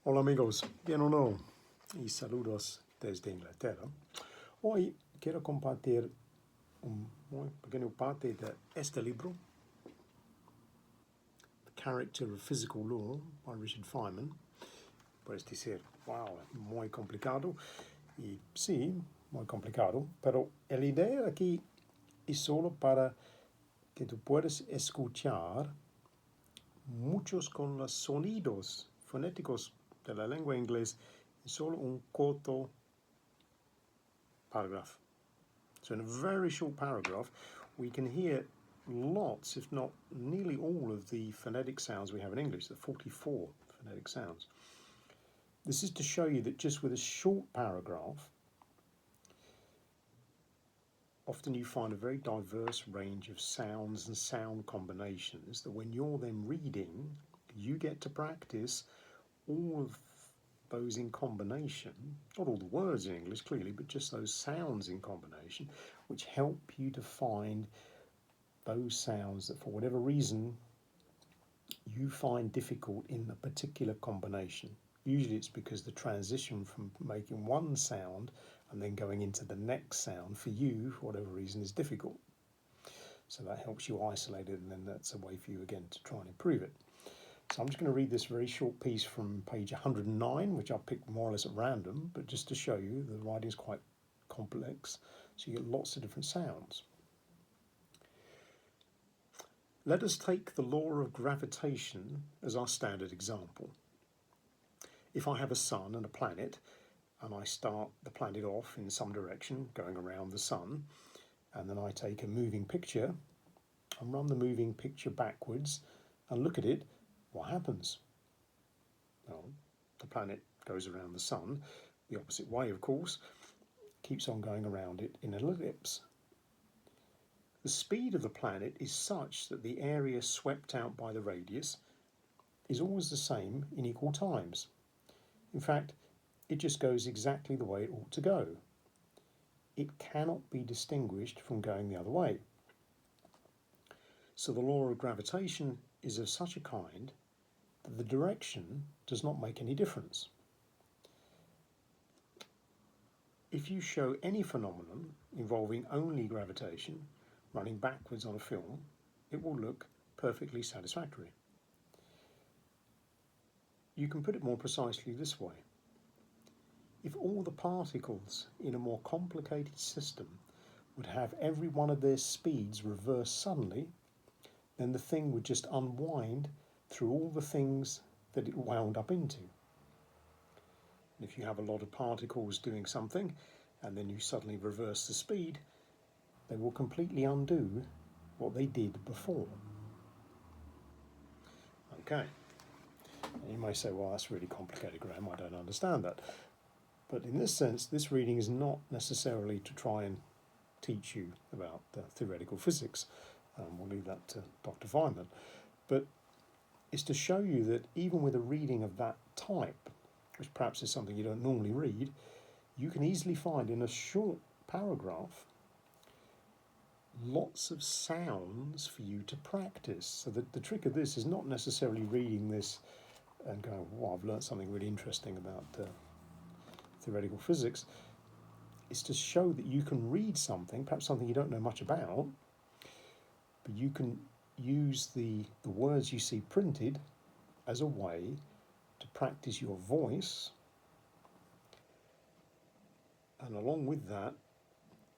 Hola amigos, bien o no, y saludos desde Inglaterra. Hoy quiero compartir un muy pequeño parte de este libro, The Character of Physical Law, by Richard Feynman. Puedes decir, wow, muy complicado. Y sí, muy complicado, pero la idea aquí es solo para que tú puedas escuchar muchos con los sonidos fonéticos de la lengua inglesa en solo un corto paragraph. So in a very short paragraph, we can hear lots, if not nearly all, of the phonetic sounds we have in English, the 44 phonetic sounds. This is to show you that just with a short paragraph, often you find a very diverse range of sounds and sound combinations that when you're then reading, you get to practice all of those in combination, not all the words in English clearly, but just those sounds in combination, which help you to find those sounds that for whatever reason you find difficult in a particular combination. Usually it's because the transition from making one sound and then going into the next sound for you, for whatever reason, is difficult. So that helps you isolate it, and then that's a way for you again to try and improve it. So I'm just going to read this very short piece from page 109, which I picked more or less at random, but just to show you the writing is quite complex, so you get lots of different sounds. Let us take the law of gravitation as our standard example. If I have a sun and a planet, and I start the planet off in some direction, going around the sun, and then I take a moving picture and run the moving picture backwards and look at it, what happens? Well, the planet goes around the sun, the opposite way, of course, keeps on going around it in an ellipse. The speed of the planet is such that the area swept out by the radius is always the same in equal times. In fact, it just goes exactly the way it ought to go. It cannot be distinguished from going the other way. So the law of gravitation is of such a kind that the direction does not make any difference. If you show any phenomenon involving only gravitation running backwards on a film, it will look perfectly satisfactory. You can put it more precisely this way. If all the particles in a more complicated system would have every one of their speeds reversed suddenly, then the thing would just unwind through all the things that it wound up into. And if you have a lot of particles doing something and then you suddenly reverse the speed, they will completely undo what they did before. Okay. And you may say, well, that's really complicated, Graham, I don't understand that. But in this sense, this reading is not necessarily to try and teach you about theoretical physics. We'll leave that to Dr. Feynman. But it's to show you that even with a reading of that type, which perhaps is something you don't normally read, you can easily find in a short paragraph lots of sounds for you to practice. So the trick of this is not necessarily reading this and going, wow, I've learned something really interesting about theoretical physics. It's to show that you can read something, perhaps something you don't know much about, but you can use the words you see printed as a way to practice your voice, and along with that,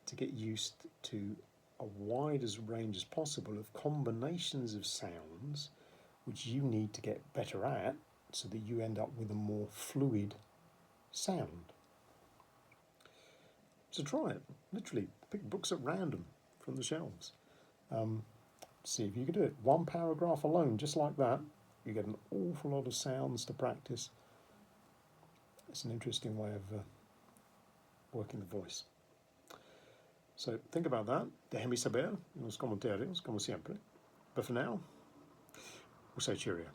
to get used to a wide as range as possible of combinations of sounds which you need to get better at so that you end up with a more fluid sound. So try it, literally pick books at random from the shelves. See if you can do it. One paragraph alone, just like that, you get an awful lot of sounds to practice. It's an interesting way of working the voice. So think about that. Déjame saber en los comentarios, como siempre. But for now, we'll say cheerio.